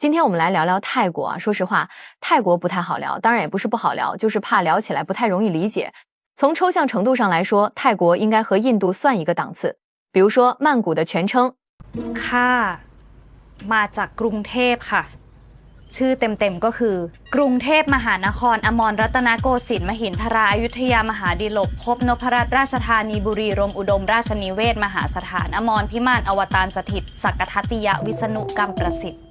今天我们来聊聊泰国啊。说实话，泰国不太好聊，当然也不是不好聊，就是怕聊起来不太容易理解。从抽象程度上来说，泰国应该和印度算一个档次。比如说曼谷的全称，ค่ะมาจากกรุงเทพค่ะชื่อเต็มๆก็คือกรุงเทพมหานครอมรรัตนโกสินทร์มหินทราอยุธยามหาดิลกภพนพรัตน์ราชธานีบุรีรมย์อุดมราชนิเวศมหาสถานอมรพิมานอวตารสถิตสักกทัตติยวิษณุกรรมประสิทธิ์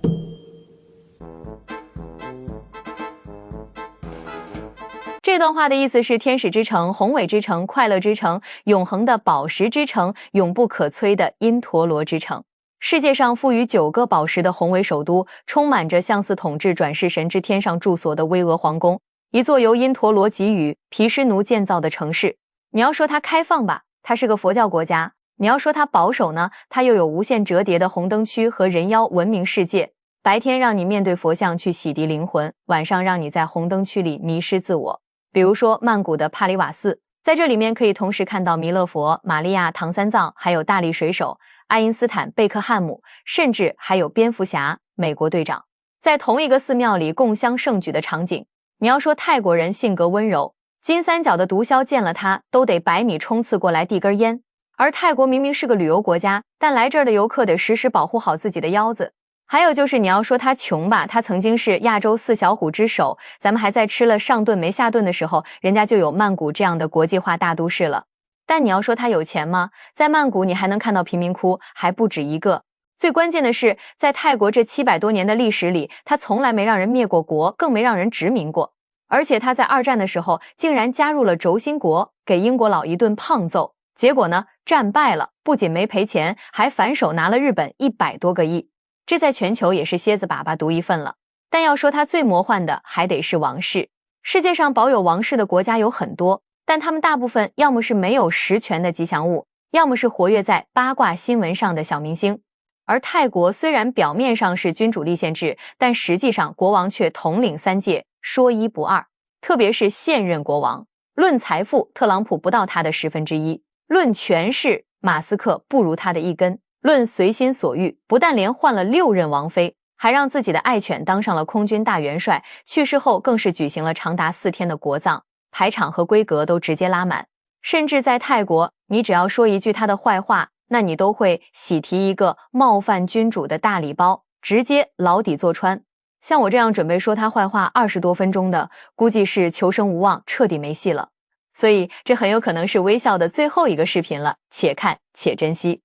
这段话的意思是天使之城、宏伟之城、快乐之城、永恒的宝石之城、永不可摧的因陀罗之城。世界上赋予9个宝石的宏伟首都，充满着相似统治转世神之天上住所的巍峨皇宫，一座由因陀罗给予毗湿奴建造的城市。你要说它开放吧，它是个佛教国家；你要说它保守呢，它又有无限折叠的红灯区和人妖文明世界。白天让你面对佛像去洗涤灵魂，晚上让你在红灯区里迷失自我。比如说曼谷的帕里瓦寺，在这里面可以同时看到弥勒佛、玛利亚、唐三藏，还有大力水手、爱因斯坦、贝克汉姆，甚至还有蝙蝠侠、美国队长，在同一个寺庙里共襄盛举的场景。你要说泰国人性格温柔，金三角的毒枭见了他都得100米冲刺过来递根烟。而泰国明明是个旅游国家，但来这儿的游客得时时保护好自己的腰子。还有就是你要说他穷吧，他曾经是亚洲4小虎之首，咱们还在吃了上顿没下顿的时候，人家就有曼谷这样的国际化大都市了。但你要说他有钱吗？在曼谷你还能看到贫民窟，还不止一个。最关键的是，在泰国这700多年的历史里，他从来没让人灭过国，更没让人殖民过。而且他在2战的时候竟然加入了轴心国，给英国佬一顿胖揍。结果呢，战败了，不仅没赔钱，还反手拿了日本100多个亿。这在全球也是蝎子粑粑独一份了。但要说它最魔幻的，还得是王室。世界上保有王室的国家有很多，但他们大部分要么是没有实权的吉祥物，要么是活跃在八卦新闻上的小明星。而泰国虽然表面上是君主立宪制，但实际上国王却统领3界，说一不二。特别是现任国王，论财富，特朗普不到他的1/10；论权势，马斯克不如他的1根。论随心所欲，不但连换了6任王妃，还让自己的爱犬当上了空军大元帅，去世后更是举行了长达4天的国葬，排场和规格都直接拉满。甚至在泰国，你只要说一句他的坏话，那你都会喜提一个冒犯君主的大礼包，直接牢底坐穿。像我这样准备说他坏话20多分钟的，估计是求生无望，彻底没戏了。所以这很有可能是微笑的最后一个视频了，且看且珍惜。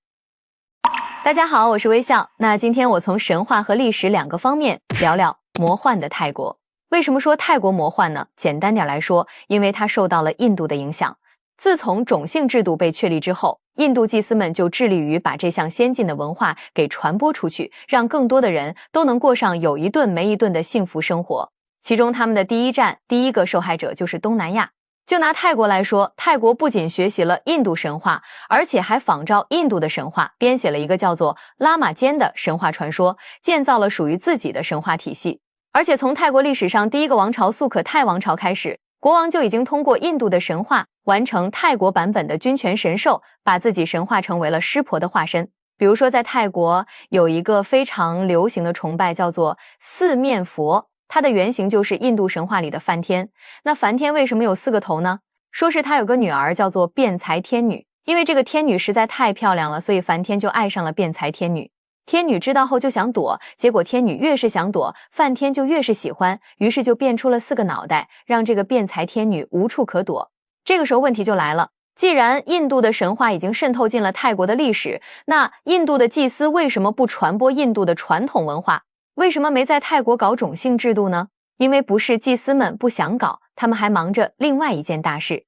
大家好，我是微笑。那今天我从神话和历史2个方面聊聊魔幻的泰国。为什么说泰国魔幻呢？简单点来说，因为它受到了印度的影响。自从种姓制度被确立之后，印度祭司们就致力于把这项先进的文化给传播出去，让更多的人都能过上有一顿没一顿的幸福生活。其中他们的第一站、第一个受害者就是东南亚。就拿泰国来说，泰国不仅学习了印度神话，而且还仿照印度的神话编写了一个叫做拉玛坚的神话传说，建造了属于自己的神话体系。而且从泰国历史上第一个王朝素可泰王朝开始，国王就已经通过印度的神话完成泰国版本的君权神授，把自己神化成为了湿婆的化身。比如说在泰国有一个非常流行的崇拜叫做四面佛，它的原型就是印度神话里的梵天。那梵天为什么有4个头呢？说是他有个女儿叫做辩才天女，因为这个天女实在太漂亮了，所以梵天就爱上了辩才天女。天女知道后就想躲，结果天女越是想躲，梵天就越是喜欢，于是就变出了4个脑袋，让这个辩才天女无处可躲。这个时候问题就来了，既然印度的神话已经渗透进了泰国的历史，那印度的祭司为什么不传播印度的传统文化？为什么没在泰国搞种姓制度呢？因为不是祭司们不想搞，他们还忙着另外一件大事。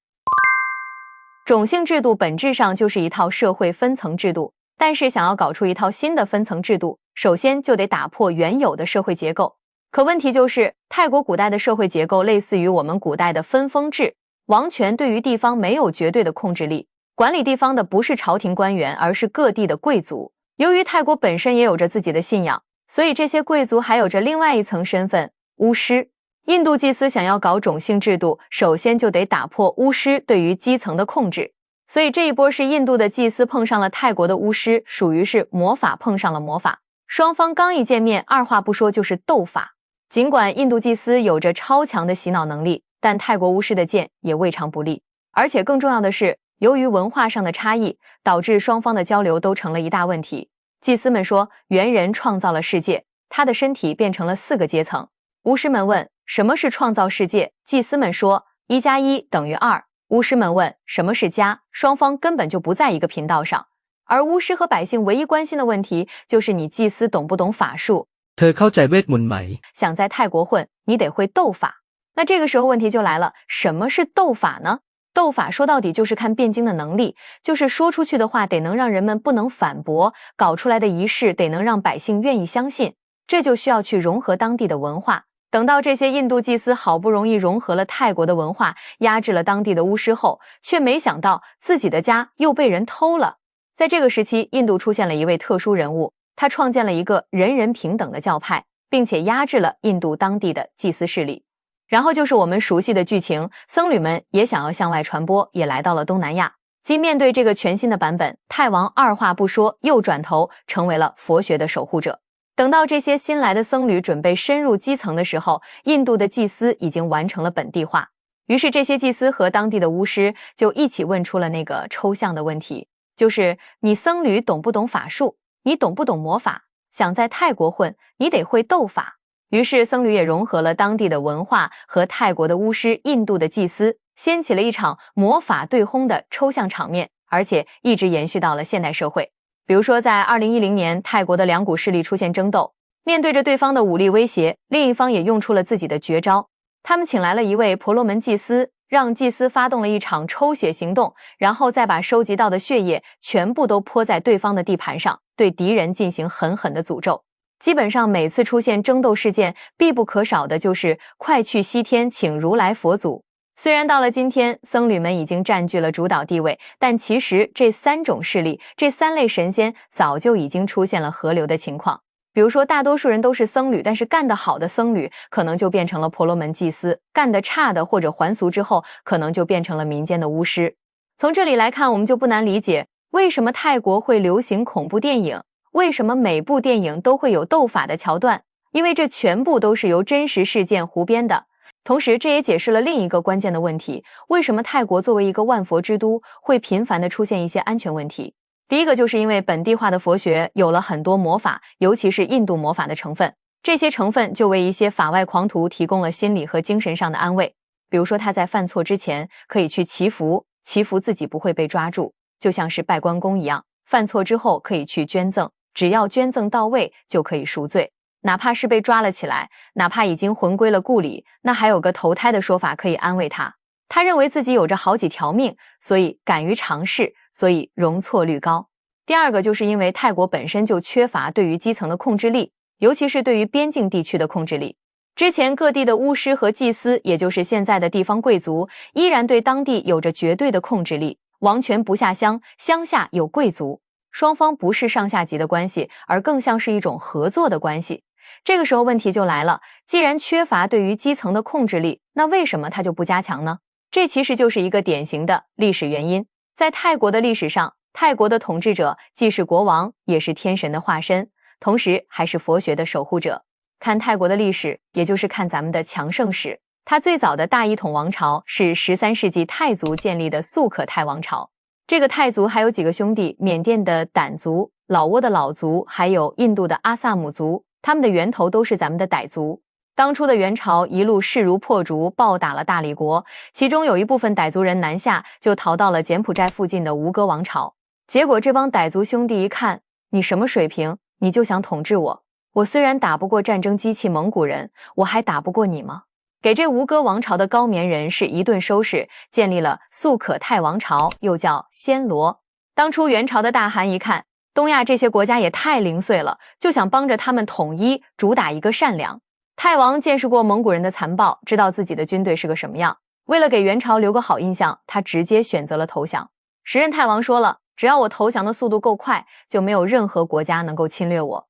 种姓制度本质上就是一套社会分层制度，但是想要搞出一套新的分层制度，首先就得打破原有的社会结构。可问题就是，泰国古代的社会结构类似于我们古代的分封制，王权对于地方没有绝对的控制力，管理地方的不是朝廷官员，而是各地的贵族。由于泰国本身也有着自己的信仰，所以这些贵族还有着另外一层身份，巫师。印度祭司想要搞种姓制度，首先就得打破巫师对于基层的控制。所以这一波是印度的祭司碰上了泰国的巫师，属于是魔法碰上了魔法。双方刚一见面，二话不说就是斗法。尽管印度祭司有着超强的洗脑能力，但泰国巫师的剑也未尝不利。而且更重要的是，由于文化上的差异，导致双方的交流都成了一大问题。祭司们说，猿人创造了世界，他的身体变成了4个阶层。巫师们问，什么是创造世界？祭司们说1+1等于2。巫师们问，什么是家？双方根本就不在一个频道上。而巫师和百姓唯一关心的问题就是你祭司懂不懂法术？เธอเข้าใจเวทมนต์ไหม？想在泰国混，你得会斗法。那这个时候问题就来了，什么是斗法呢？斗法说到底就是看辩经的能力，就是说出去的话得能让人们不能反驳，搞出来的仪式得能让百姓愿意相信，这就需要去融合当地的文化。等到这些印度祭司好不容易融合了泰国的文化，压制了当地的巫师后，却没想到自己的家又被人偷了。在这个时期，印度出现了一位特殊人物，他创建了一个人人平等的教派，并且压制了印度当地的祭司势力。然后就是我们熟悉的剧情，僧侣们也想要向外传播，也来到了东南亚。即面对这个全新的版本，泰王二话不说，又转头成为了佛学的守护者。等到这些新来的僧侣准备深入基层的时候，印度的祭司已经完成了本地化。于是这些祭司和当地的巫师就一起问出了那个抽象的问题，就是你僧侣懂不懂法术？你懂不懂魔法？想在泰国混，你得会斗法。于是僧侣也融合了当地的文化和泰国的巫师、印度的祭司，掀起了一场魔法对轰的抽象场面，而且一直延续到了现代社会。比如说在2010年，泰国的两股势力出现争斗，面对着对方的武力威胁，另一方也用出了自己的绝招。他们请来了一位婆罗门祭司，让祭司发动了一场抽血行动，然后再把收集到的血液全部都泼在对方的地盘上，对敌人进行狠狠的诅咒。基本上每次出现争斗事件，必不可少的就是快去西天请如来佛祖。虽然到了今天，僧侣们已经占据了主导地位，但其实这3种势力，这3类神仙早就已经出现了合流的情况。比如说，大多数人都是僧侣，但是干得好的僧侣可能就变成了婆罗门祭司，干得差的或者还俗之后，可能就变成了民间的巫师。从这里来看，我们就不难理解，为什么泰国会流行恐怖电影，为什么每部电影都会有斗法的桥段，因为这全部都是由真实事件胡编的。同时，这也解释了另一个关键的问题，为什么泰国作为一个万佛之都，会频繁地出现一些安全问题。第一个就是因为本地化的佛学有了很多魔法，尤其是印度魔法的成分，这些成分就为一些法外狂徒提供了心理和精神上的安慰。比如说他在犯错之前可以去祈福，祈福自己不会被抓住，就像是拜关公一样，犯错之后可以去捐赠，只要捐赠到位就可以赎罪。哪怕是被抓了起来，哪怕已经魂归了故里，那还有个投胎的说法可以安慰他。他认为自己有着好几条命，所以敢于尝试，所以容错率高。第二个就是因为泰国本身就缺乏对于基层的控制力，尤其是对于边境地区的控制力。之前各地的巫师和祭司，也就是现在的地方贵族，依然对当地有着绝对的控制力，王权不下乡，乡下有贵族，双方不是上下级的关系，而更像是一种合作的关系。这个时候问题就来了，既然缺乏对于基层的控制力，那为什么它就不加强呢？这其实就是一个典型的历史原因。在泰国的历史上，泰国的统治者既是国王，也是天神的化身，同时还是佛学的守护者。看泰国的历史，也就是看咱们的强盛史。它最早的大一统王朝是13世纪泰族建立的素可泰王朝。这个泰族还有几个兄弟，缅甸的掸族、老挝的老族，还有印度的阿萨姆族，他们的源头都是咱们的傣族。当初的元朝一路势如破竹，暴打了大理国，其中有一部分傣族人南下，就逃到了柬埔寨附近的吴哥王朝。结果这帮傣族兄弟一看，你什么水平，你就想统治我？我虽然打不过战争机器蒙古人，我还打不过你吗？给这吴哥王朝的高棉人是一顿收拾，建立了素可泰王朝，又叫暹罗。当初元朝的大汗一看，东亚这些国家也太零碎了，就想帮着他们统一，主打一个善良。泰王见识过蒙古人的残暴，知道自己的军队是个什么样，为了给元朝留个好印象，他直接选择了投降。时任泰王说了，只要我投降的速度够快，就没有任何国家能够侵略我。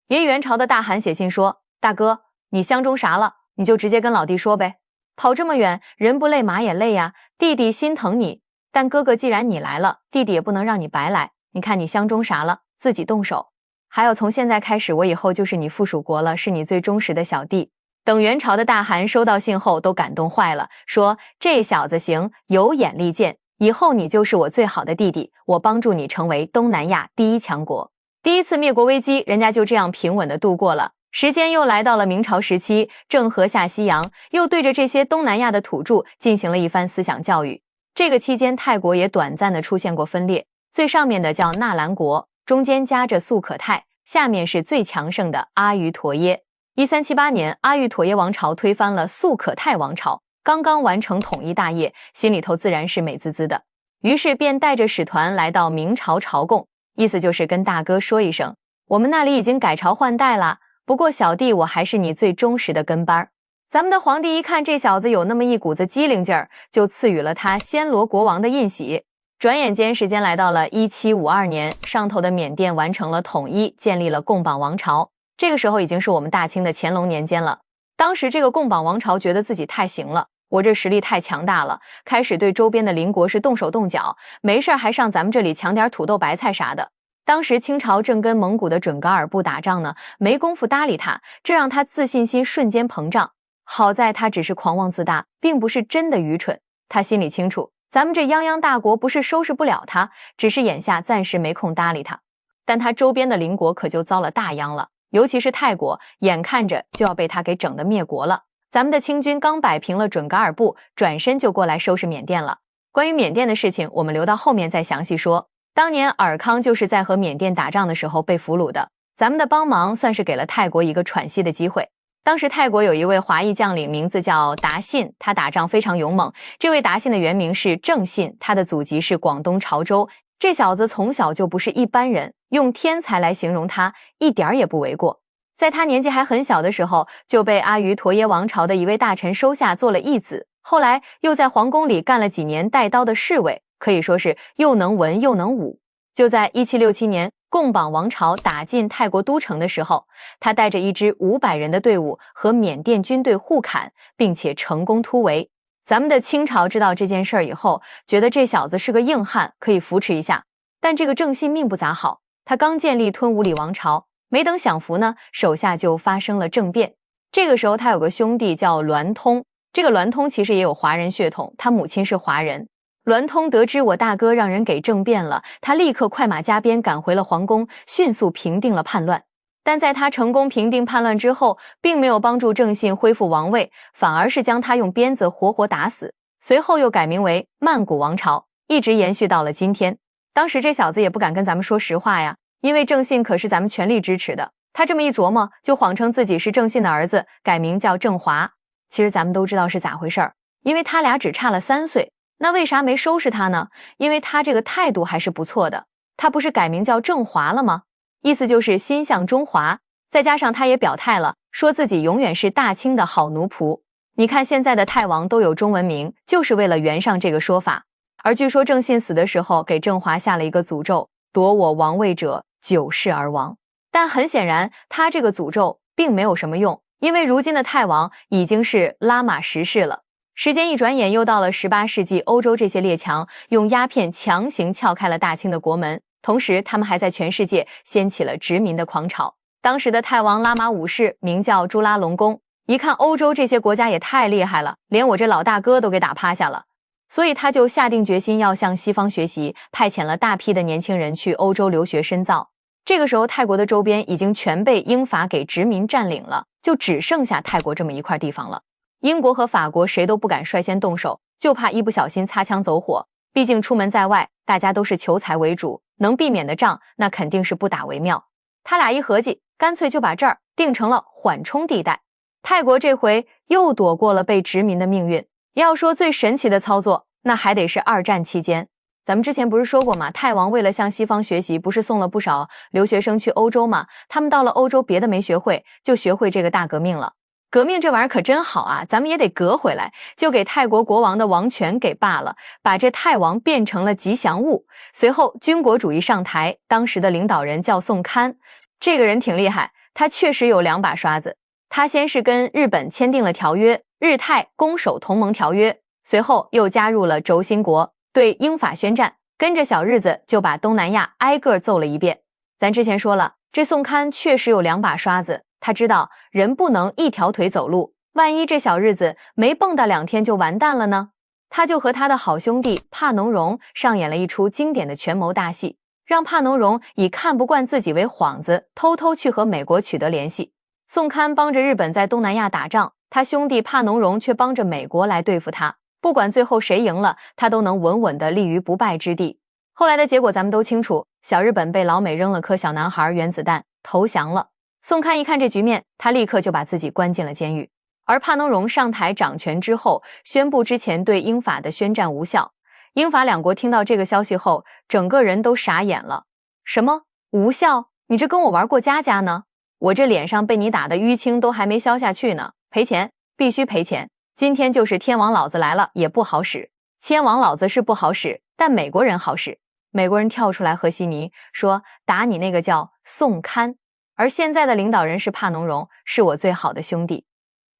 也元朝的大汗写信说，大哥，你相中啥了，你就直接跟老弟说呗，跑这么远，人不累马也累呀，弟弟心疼你，但哥哥既然你来了，弟弟也不能让你白来，你看你相中啥了，自己动手。还有从现在开始，我以后就是你附属国了，是你最忠实的小弟。等元朝的大汗收到信后都感动坏了，说这小子行，有眼力见，以后你就是我最好的弟弟，我帮助你成为东南亚第一强国。第一次灭国危机，人家就这样平稳地度过了。时间又来到了明朝时期，郑和下西洋，又对着这些东南亚的土著进行了一番思想教育。这个期间，泰国也短暂地出现过分裂，最上面的叫纳兰国，中间夹着素可泰，下面是最强盛的阿瑜陀耶。1378年，阿育陀耶王朝推翻了素可泰王朝，刚刚完成统一大业，心里头自然是美滋滋的，于是便带着使团来到明朝朝贡，意思就是跟大哥说一声，我们那里已经改朝换代了，不过小弟我还是你最忠实的跟班。咱们的皇帝一看这小子有那么一股子机灵劲儿，就赐予了他暹罗国王的印玺。转眼间时间来到了1752年，上头的缅甸完成了统一，建立了贡榜王朝。这个时候已经是我们大清的乾隆年间了。当时这个贡榜王朝觉得自己太行了，我这实力太强大了，开始对周边的邻国是动手动脚，没事还上咱们这里抢点土豆白菜啥的。当时清朝正跟蒙古的准噶尔部打仗呢，没工夫搭理他，这让他自信心瞬间膨胀。好在他只是狂妄自大，并不是真的愚蠢。他心里清楚，咱们这泱泱大国不是收拾不了他，只是眼下暂时没空搭理他。但他周边的邻国可就遭了大殃了。尤其是泰国，眼看着就要被他给整得灭国了。咱们的清军刚摆平了准噶尔部，转身就过来收拾缅甸了。关于缅甸的事情，我们留到后面再详细说。当年尔康就是在和缅甸打仗的时候被俘虏的，咱们的帮忙算是给了泰国一个喘息的机会。当时泰国有一位华裔将领，名字叫达信，他打仗非常勇猛。这位达信的原名是郑信，他的祖籍是广东潮州。这小子从小就不是一般人，用天才来形容他一点也不为过。在他年纪还很小的时候，就被阿瑜陀耶王朝的一位大臣收下做了义子，后来又在皇宫里干了几年带刀的侍卫，可以说是又能文又能武。就在1767年，贡榜王朝打进泰国都城的时候，他带着一支500人的队伍和缅甸军队互砍，并且成功突围。咱们的清朝知道这件事儿以后，觉得这小子是个硬汉，可以扶持一下。但这个郑信命不咋好，他刚建立吞武里王朝，没等享福呢，手下就发生了政变。这个时候他有个兄弟叫栾通，这个栾通其实也有华人血统，他母亲是华人。栾通得知我大哥让人给政变了，他立刻快马加鞭赶回了皇宫，迅速平定了叛乱。但在他成功平定叛乱之后，并没有帮助郑信恢复王位，反而是将他用鞭子活活打死。随后又改名为曼谷王朝，一直延续到了今天。当时这小子也不敢跟咱们说实话呀，因为郑信可是咱们全力支持的。他这么一琢磨，就谎称自己是郑信的儿子，改名叫郑华。其实咱们都知道是咋回事儿，因为他俩只差了3岁。那为啥没收拾他呢？因为他这个态度还是不错的。他不是改名叫郑华了吗？意思就是心向中华，再加上他也表态了，说自己永远是大清的好奴仆。你看现在的泰王都有中文名，就是为了圆上这个说法。而据说郑信死的时候给郑华下了一个诅咒，夺我王位者9世而亡。但很显然他这个诅咒并没有什么用，因为如今的泰王已经是拉玛10世了。时间一转眼又到了18世纪，欧洲这些列强用鸦片强行撬开了大清的国门，同时他们还在全世界掀起了殖民的狂潮。当时的泰王拉玛5世名叫朱拉隆功，一看欧洲这些国家也太厉害了，连我这老大哥都给打趴下了，所以他就下定决心要向西方学习，派遣了大批的年轻人去欧洲留学深造。这个时候泰国的周边已经全被英法给殖民占领了，就只剩下泰国这么一块地方了。英国和法国谁都不敢率先动手，就怕一不小心擦枪走火。毕竟出门在外，大家都是求财为主，能避免的仗那肯定是不打为妙。他俩一合计，干脆就把这儿定成了缓冲地带。泰国这回又躲过了被殖民的命运。要说最神奇的操作，那还得是2战期间。咱们之前不是说过吗？泰王为了向西方学习，不是送了不少留学生去欧洲吗？他们到了欧洲别的没学会，就学会这个大革命了。革命这玩意儿可真好啊，咱们也得革回来，就给泰国国王的王权给罢了，把这泰王变成了吉祥物。随后军国主义上台，当时的领导人叫宋堪，这个人挺厉害，他确实有2把刷子。他先是跟日本签订了条约，日泰攻守同盟条约，随后又加入了轴心国，对英法宣战，跟着小日子就把东南亚挨个揍了一遍。咱之前说了，这宋堪确实有2把刷子，他知道人不能一条腿走路，万一这小日子没蹦跶2天就完蛋了呢？他就和他的好兄弟帕农荣上演了一出经典的权谋大戏，让帕农荣以看不惯自己为幌子，偷偷去和美国取得联系。宋堪帮着日本在东南亚打仗，他兄弟帕农荣却帮着美国来对付他。不管最后谁赢了，他都能稳稳地立于不败之地。后来的结果咱们都清楚，小日本被老美扔了颗小男孩原子弹，投降了。宋堪一看这局面，他立刻就把自己关进了监狱。而帕农荣上台掌权之后，宣布之前对英法的宣战无效。英法2国听到这个消息后，整个人都傻眼了。什么无效？你这跟我玩过家家呢？我这脸上被你打的淤青都还没消下去呢，赔钱，必须赔钱。今天就是天王老子来了也不好使，天王老子是不好使，但美国人好使。美国人跳出来和稀泥说，打你那个叫宋堪，而现在的领导人是帕农荣，是我最好的兄弟。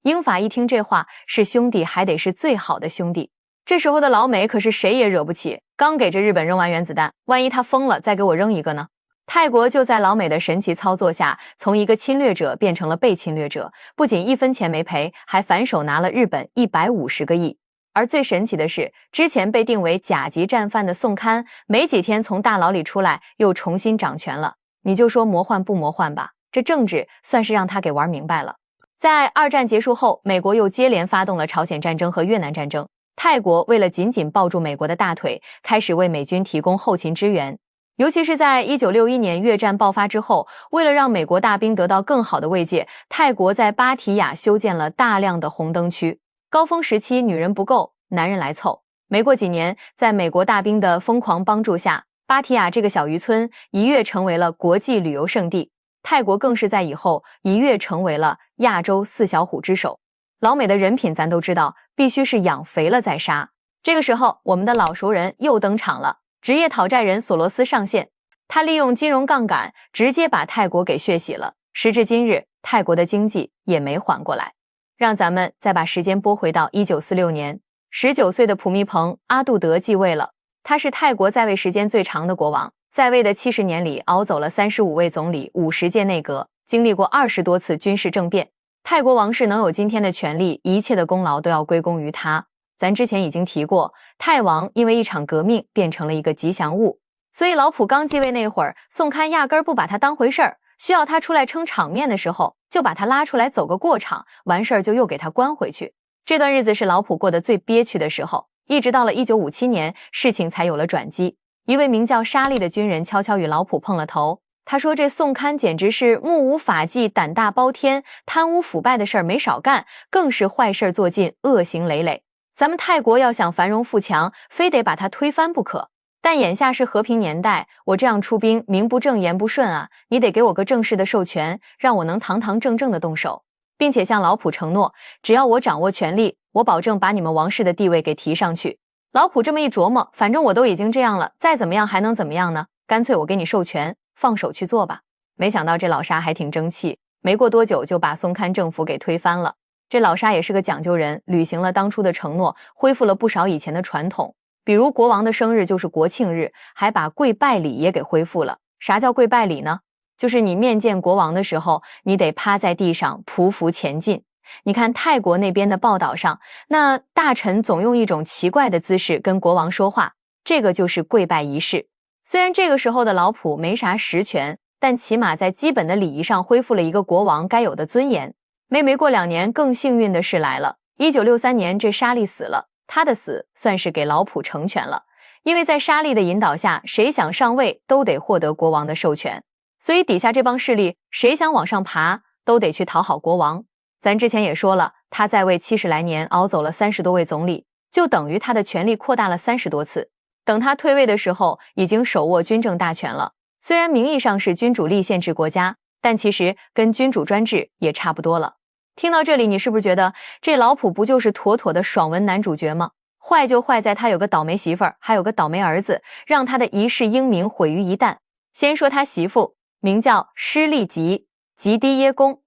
英法一听这话，是兄弟还得是最好的兄弟。这时候的老美可是谁也惹不起，刚给这日本扔完原子弹，万一他疯了再给我扔一个呢？泰国就在老美的神奇操作下，从一个侵略者变成了被侵略者，不仅1分钱没赔，还反手拿了日本150个亿。而最神奇的是，之前被定为甲级战犯的宋堪，没几天从大牢里出来，又重新掌权了。你就说魔幻不魔幻吧，这政治算是让他给玩明白了。在2战结束后，美国又接连发动了朝鲜战争和越南战争。泰国为了紧紧抱住美国的大腿，开始为美军提供后勤支援。尤其是在1961年越战爆发之后，为了让美国大兵得到更好的慰藉，泰国在芭提雅修建了大量的红灯区。高峰时期女人不够，男人来凑。没过几年，在美国大兵的疯狂帮助下，芭提雅这个小渔村一跃成为了国际旅游胜地。泰国更是在以后一跃成为了亚洲4小虎之首。老美的人品咱都知道，必须是养肥了再杀。这个时候，我们的老熟人又登场了。职业讨债人索罗斯上线，他利用金融杠杆直接把泰国给血洗了。时至今日，泰国的经济也没缓过来。让咱们再把时间拨回到1946年，19岁的普密蓬·阿杜德继位了。他是泰国在位时间最长的国王，在位的70年里熬走了35位总理、50届内阁，经历过20多次军事政变。泰国王室能有今天的权利，一切的功劳都要归功于他。咱之前已经提过，泰王因为一场革命变成了一个吉祥物，所以老普刚继位那会儿，宋堪压根儿不把他当回事儿，需要他出来撑场面的时候，就把他拉出来走个过场，完事儿就又给他关回去。这段日子是老普过得最憋屈的时候，一直到了1957年，事情才有了转机。一位名叫沙利的军人悄悄与老普碰了头，他说这宋堪简直是目无法纪，胆大包天，贪污腐败的事儿没少干，更是坏事做尽，恶行累累。咱们泰国要想繁荣富强，非得把它推翻不可。但眼下是和平年代，我这样出兵，名不正言不顺啊！你得给我个正式的授权，让我能堂堂正正的动手，并且向老普承诺，只要我掌握权力，我保证把你们王室的地位给提上去。老普这么一琢磨，反正我都已经这样了，再怎么样还能怎么样呢？干脆我给你授权，放手去做吧。没想到这老沙还挺争气，没过多久就把宋堪政府给推翻了。这老沙也是个讲究人，履行了当初的承诺，恢复了不少以前的传统，比如国王的生日就是国庆日，还把跪拜礼也给恢复了。啥叫跪拜礼呢？就是你面见国王的时候，你得趴在地上匍匐前进。你看泰国那边的报道上，那大臣总用一种奇怪的姿势跟国王说话，这个就是跪拜仪式。虽然这个时候的老普没啥实权，但起码在基本的礼仪上恢复了一个国王该有的尊严。没过2年，更幸运的事来了。1963年，这沙利死了，他的死算是给老普成全了。因为在沙利的引导下，谁想上位都得获得国王的授权，所以底下这帮势力谁想往上爬，都得去讨好国王。咱之前也说了，他在位70来年，熬走了30多位总理，就等于他的权力扩大了30多次。等他退位的时候，已经手握军政大权了。虽然名义上是君主立宪制国家，但其实跟君主专制也差不多了。听到这里，你是不是觉得这老普不就是妥妥的爽文男主角吗？坏就坏在他有个倒霉媳妇儿，还有个倒霉儿子，让他的一世英名毁于一旦。先说他媳妇，名叫施利吉，吉低耶公，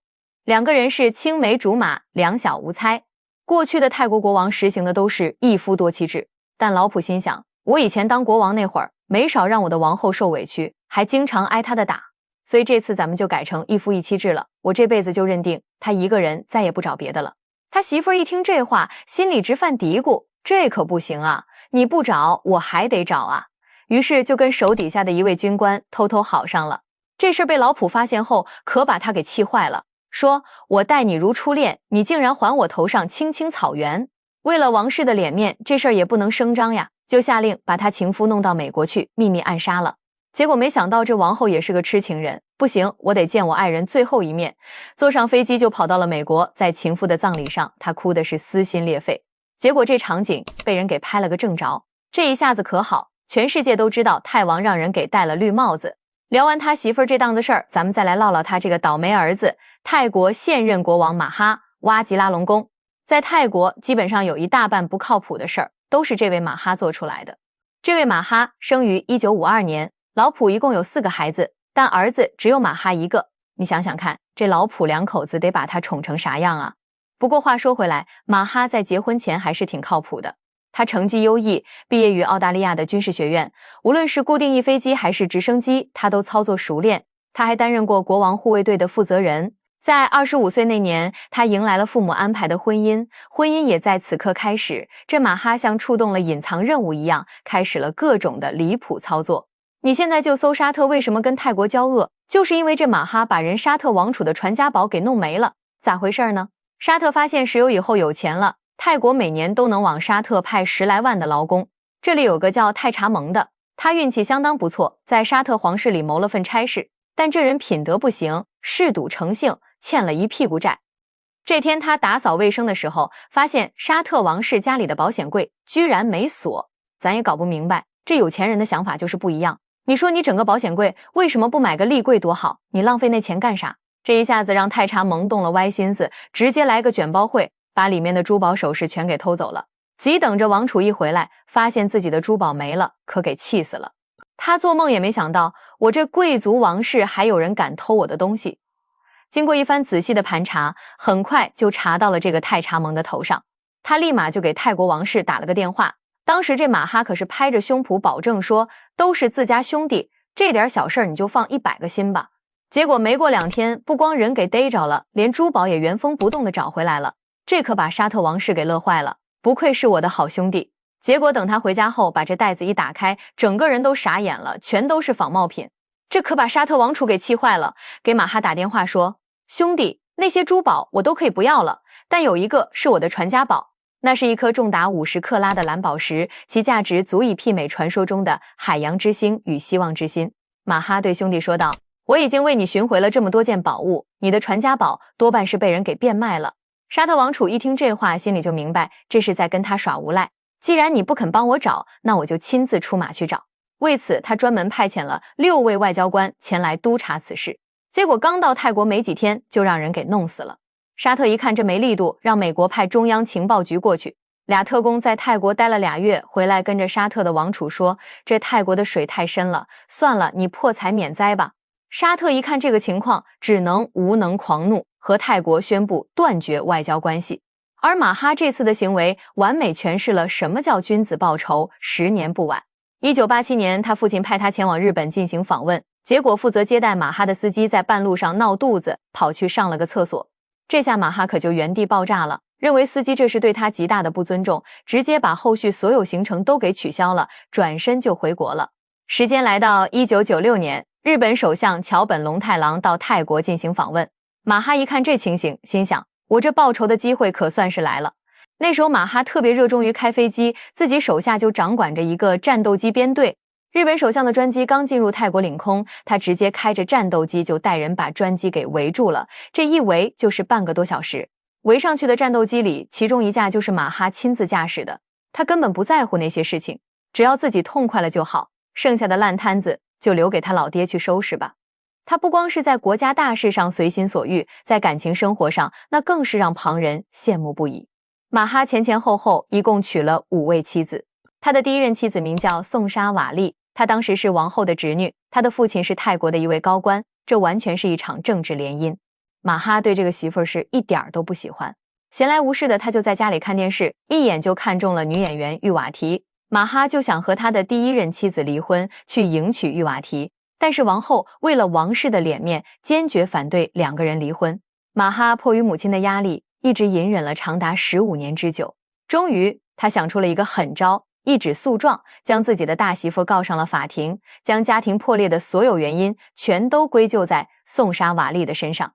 两个人是青梅竹马，两小无猜。过去的泰国国王实行的都是一夫多妻制，但老普心想，我以前当国王那会儿，没少让我的王后受委屈，还经常挨他的打。所以这次咱们就改成一夫一妻制了，我这辈子就认定他一个人，再也不找别的了。他媳妇儿一听这话，心里直犯嘀咕，这可不行啊，你不找我还得找啊。于是就跟手底下的一位军官偷偷好上了。这事被老普发现后，可把他给气坏了，说我待你如初恋，你竟然还我头上青青草原。为了王氏的脸面，这事儿也不能声张呀，就下令把他情夫弄到美国去秘密暗杀了。结果没想到这王后也是个痴情人，不行，我得见我爱人最后一面。坐上飞机就跑到了美国，在情夫的葬礼上，她哭的是撕心裂肺。结果这场景被人给拍了个正着，这一下子可好，全世界都知道泰王让人给戴了绿帽子。聊完他媳妇儿这档子事儿，咱们再来唠唠他这个倒霉儿子，泰国现任国王马哈哇吉拉隆功。在泰国基本上有一大半不靠谱的事儿，都是这位马哈做出来的。这位马哈生于1952年，老普一共有4个孩子，但儿子只有马哈一个。你想想看，这老普两口子得把他宠成啥样啊？不过话说回来，马哈在结婚前还是挺靠谱的。他成绩优异，毕业于澳大利亚的军事学院，无论是固定翼飞机还是直升机，他都操作熟练。他还担任过国王护卫队的负责人。在25岁那年，他迎来了父母安排的婚姻，婚姻也在此刻开始。这马哈像触动了隐藏任务一样，开始了各种的离谱操作。你现在就搜沙特为什么跟泰国交恶，就是因为这马哈把人沙特王储的传家宝给弄没了。咋回事呢？沙特发现石油以后有钱了，泰国每年都能往沙特派10来万的劳工。这里有个叫泰查蒙的，他运气相当不错，在沙特皇室里谋了份差事，但这人品德不行，嗜赌成性，欠了一屁股债。这天他打扫卫生的时候，发现沙特王室家里的保险柜居然没锁。咱也搞不明白，这有钱人的想法就是不一样。你说你整个保险柜为什么不买个立柜多好？你浪费那钱干啥？这一下子让泰查蒙动了歪心思，直接来个卷包会，把里面的珠宝首饰全给偷走了。急等着王储一回来，发现自己的珠宝没了，可给气死了。他做梦也没想到，我这贵族王室还有人敢偷我的东西。经过一番仔细的盘查，很快就查到了这个泰查蒙的头上。他立马就给泰国王室打了个电话。当时这马哈可是拍着胸脯保证说，都是自家兄弟，这点小事你就放100个心吧。结果没过2天，不光人给逮着了，连珠宝也原封不动的找回来了。这可把沙特王室给乐坏了，不愧是我的好兄弟。结果等他回家后，把这袋子一打开，整个人都傻眼了，全都是仿冒品。这可把沙特王储给气坏了，给马哈打电话说，兄弟，那些珠宝我都可以不要了，但有一个是我的传家宝，那是一颗重达50克拉的蓝宝石，其价值足以媲美传说中的海洋之星与希望之心。马哈对兄弟说道，我已经为你寻回了这么多件宝物，你的传家宝多半是被人给变卖了。沙特王储一听这话，心里就明白这是在跟他耍无赖。既然你不肯帮我找，那我就亲自出马去找。为此他专门派遣了6位外交官前来督查此事。结果刚到泰国没几天，就让人给弄死了。沙特一看这没力度，让美国派中央情报局过去。俩特工在泰国待了2月，回来跟着沙特的王储说，这泰国的水太深了，算了，你破财免灾吧。沙特一看这个情况，只能无能狂怒，和泰国宣布断绝外交关系。而马哈这次的行为完美诠释了什么叫君子报仇，10年不晚。1987年，他父亲派他前往日本进行访问，结果负责接待马哈的司机在半路上闹肚子，跑去上了个厕所。这下马哈可就原地爆炸了，认为司机这是对他极大的不尊重，直接把后续所有行程都给取消了，转身就回国了。时间来到1996年，日本首相桥本龙太郎到泰国进行访问。马哈一看这情形，心想，我这报仇的机会可算是来了。那时候马哈特别热衷于开飞机，自己手下就掌管着一个战斗机编队。日本首相的专机刚进入泰国领空，他直接开着战斗机就带人把专机给围住了，这一围就是半个多小时。围上去的战斗机里，其中一架就是马哈亲自驾驶的，他根本不在乎那些事情，只要自己痛快了就好，剩下的烂摊子就留给他老爹去收拾吧。他不光是在国家大事上随心所欲，在感情生活上那更是让旁人羡慕不已。马哈前前后后一共娶了5位妻子，他的第一任妻子名叫宋莎瓦丽，她当时是王后的侄女，她的父亲是泰国的一位高官，这完全是一场政治联姻。马哈对这个媳妇儿是一点都不喜欢，闲来无事的他就在家里看电视，一眼就看中了女演员玉瓦提。马哈就想和他的第一任妻子离婚，去迎娶玉瓦提。但是王后为了王室的脸面，坚决反对两个人离婚。马哈迫于母亲的压力，一直隐忍了长达15年之久。终于，他想出了一个狠招，一纸诉状，将自己的大媳妇告上了法庭，将家庭破裂的所有原因全都归咎在宋莎瓦丽的身上。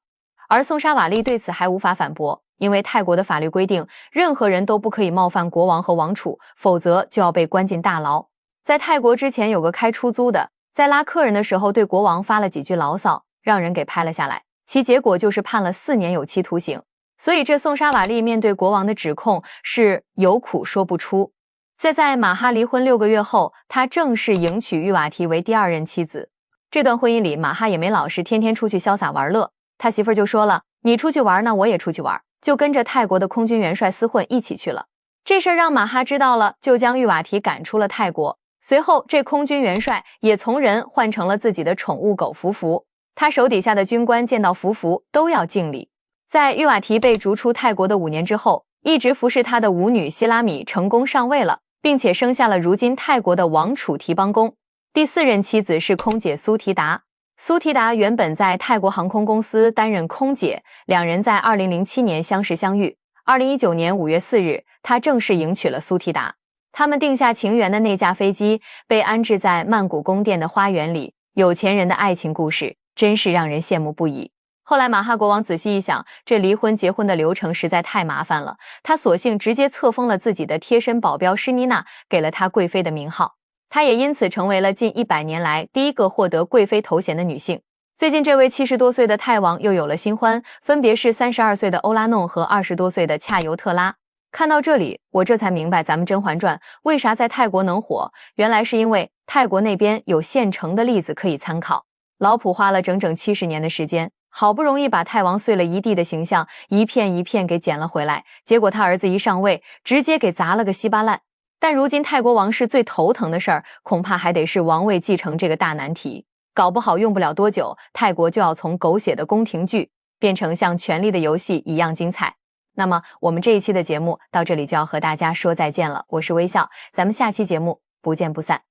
而宋莎瓦丽对此还无法反驳，因为泰国的法律规定，任何人都不可以冒犯国王和王储，否则就要被关进大牢。在泰国之前有个开出租的，在拉客人的时候对国王发了几句牢骚，让人给拍了下来，其结果就是判了4年有期徒刑。所以这宋莎瓦丽面对国王的指控是有苦说不出。在马哈离婚6个月后，他正式迎娶玉瓦提为第2任妻子。这段婚姻里，马哈也没老实，天天出去潇洒玩乐。他媳妇儿就说了，你出去玩，那我也出去玩，就跟着泰国的空军元帅厮混一起去了。这事儿让马哈知道了，就将玉瓦提赶出了泰国。随后这空军元帅也从人换成了自己的宠物狗福福，他手底下的军官见到福福都要敬礼。在玉瓦提被逐出泰国的5年之后，一直服侍他的舞女希拉米成功上位了，并且生下了如今泰国的王储提邦公。第4任妻子是空姐苏提达。苏提达原本在泰国航空公司担任空姐，两人在2007年相识相遇。2019年5月4日，他正式迎娶了苏提达。他们定下情缘的那架飞机被安置在曼谷宫殿的花园里，有钱人的爱情故事真是让人羡慕不已。后来马哈国王仔细一想，这离婚结婚的流程实在太麻烦了，他索性直接册封了自己的贴身保镖施妮娜，给了她贵妃的名号。她也因此成为了近100年来第一个获得贵妃头衔的女性。最近这位70多岁的泰王又有了新欢，分别是32岁的欧拉弄和20多岁的恰尤特拉。看到这里，我这才明白咱们《甄嬛传》为啥在泰国能火，原来是因为泰国那边有现成的例子可以参考。老普花了整整70年的时间，好不容易把泰王碎了一地的形象一片一片给捡了回来，结果他儿子一上位，直接给砸了个稀巴烂。但如今泰国王室最头疼的事儿，恐怕还得是王位继承这个大难题。搞不好用不了多久，泰国就要从狗血的宫廷剧变成像《权力的游戏》一样精彩。那么我们这一期的节目到这里就要和大家说再见了，我是微笑，咱们下期节目不见不散。